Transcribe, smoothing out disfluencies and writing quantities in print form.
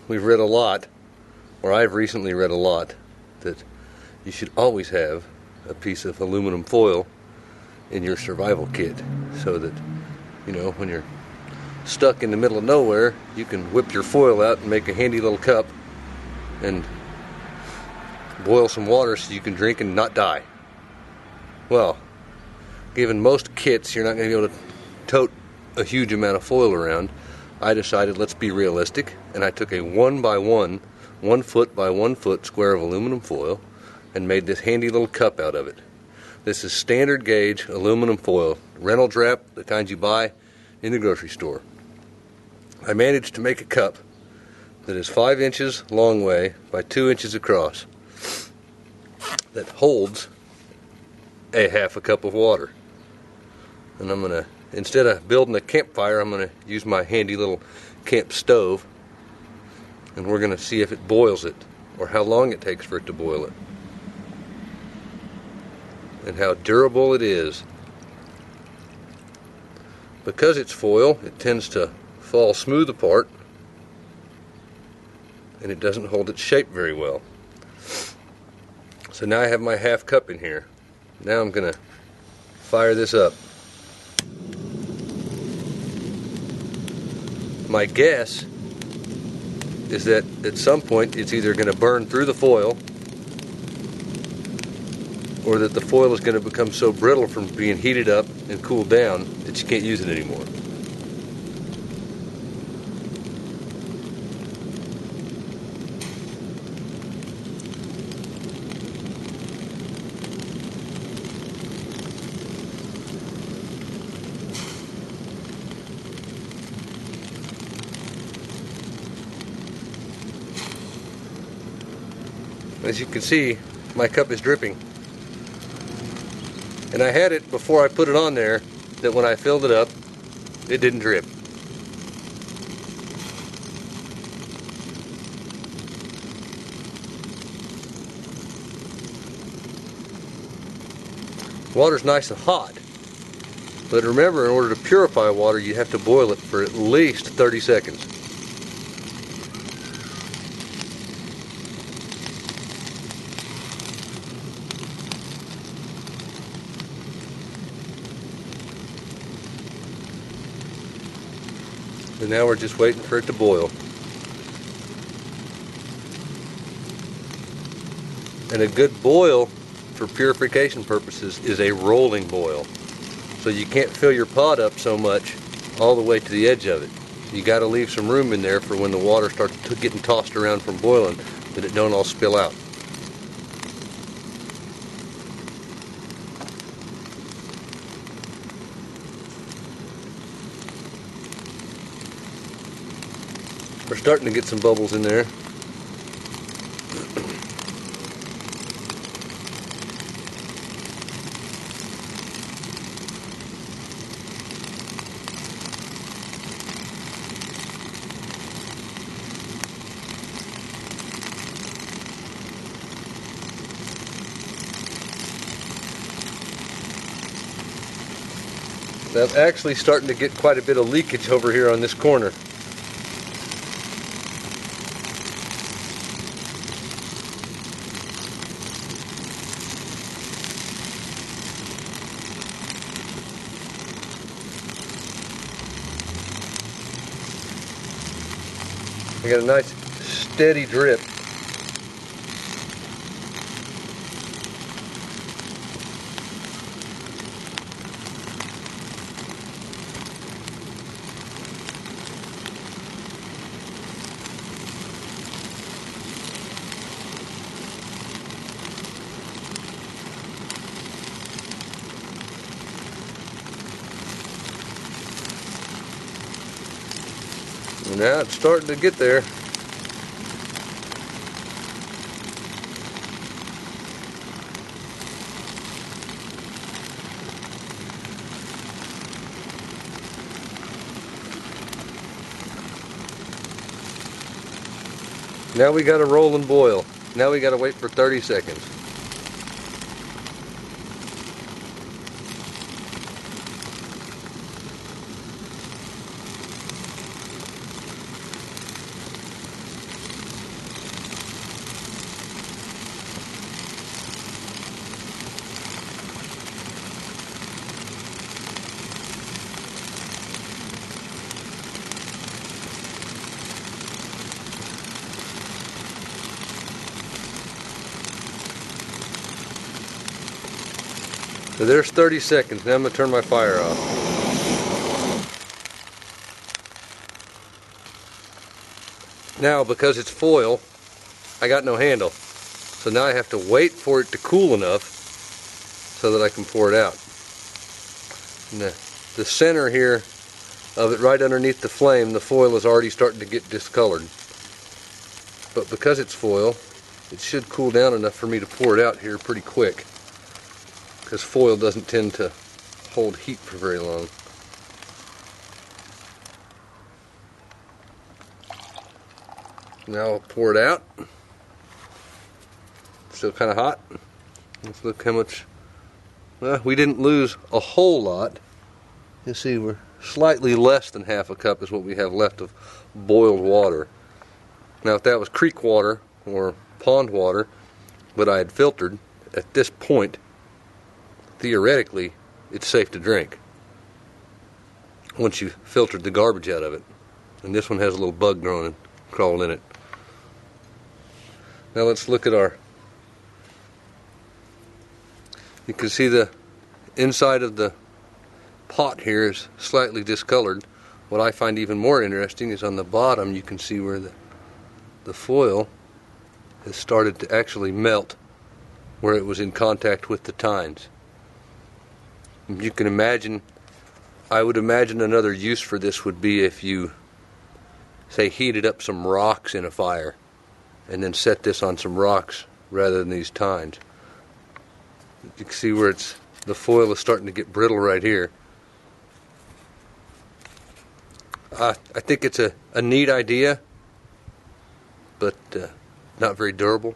we've read a lot, or I've recently read a lot, that you should always have a piece of aluminum foil in your survival kit so that, when you're stuck in the middle of nowhere, you can whip your foil out and make a handy little cup and boil some water so you can drink and not die. Well, given most kits you're not going to be able to tote a huge amount of foil around, I decided let's be realistic, and I took a 1 foot by 1 foot square of aluminum foil and made this handy little cup out of it. This is standard gauge aluminum foil, Reynolds wrap, the kind you buy in the grocery store. I managed to make a cup that is 5 inches long way by 2 inches across that holds a half a cup of water. And I'm going to, instead of building a campfire, I'm going to use my handy little camp stove, and we're going to see if it boils it, or how long it takes for it to boil it, and how durable it is. Because it's foil, it tends to fall smooth apart, and it doesn't hold its shape very well. So now I have my half cup in here. Now I'm going to fire this up. My guess is that at some point it's either going to burn through the foil, or that the foil is going to become so brittle from being heated up and cooled down that you can't use it anymore. As you can see, my cup is dripping. And I had it before I put it on there that when I filled it up, it didn't drip. Water's nice and hot, but remember, in order to purify water, you have to boil it for at least 30 seconds. And now we're just waiting for it to boil. And a good boil for purification purposes is a rolling boil. So you can't fill your pot up so much all the way to the edge of it. You got to leave some room in there for when the water starts getting tossed around from boiling, that it don't all spill out. We're starting to get some bubbles in there. That's actually starting to get quite a bit of leakage over here on this corner. I got a nice steady drip. Now it's starting to get there. Now we got to roll and boil. Now we got to wait for 30 seconds. So there's 30 seconds. Now I'm going to turn my fire off. Now, because it's foil, I got no handle. So now I have to wait for it to cool enough so that I can pour it out. And the center here of it, right underneath the flame, the foil is already starting to get discolored. But because it's foil, it should cool down enough for me to pour it out here pretty quick, because foil doesn't tend to hold heat for very long. Now I'll pour it out. Still kind of hot. Let's look how much. Well, we didn't lose a whole lot. You see, we're slightly less than half a cup is what we have left of boiled water. Now, if that was creek water or pond water, but I had filtered, at this point, theoretically, it's safe to drink once you've filtered the garbage out of it. And this one has a little bug growing and crawling in it. Now let's look at our. You can see the inside of the pot here is slightly discolored. What I find even more interesting is on the bottom you can see where the foil has started to actually melt where it was in contact with the tines. You can imagine, I would imagine another use for this would be if you, say, heated up some rocks in a fire and then set this on some rocks rather than these tines. You can see where the foil is starting to get brittle right here. I think it's a neat idea, but not very durable.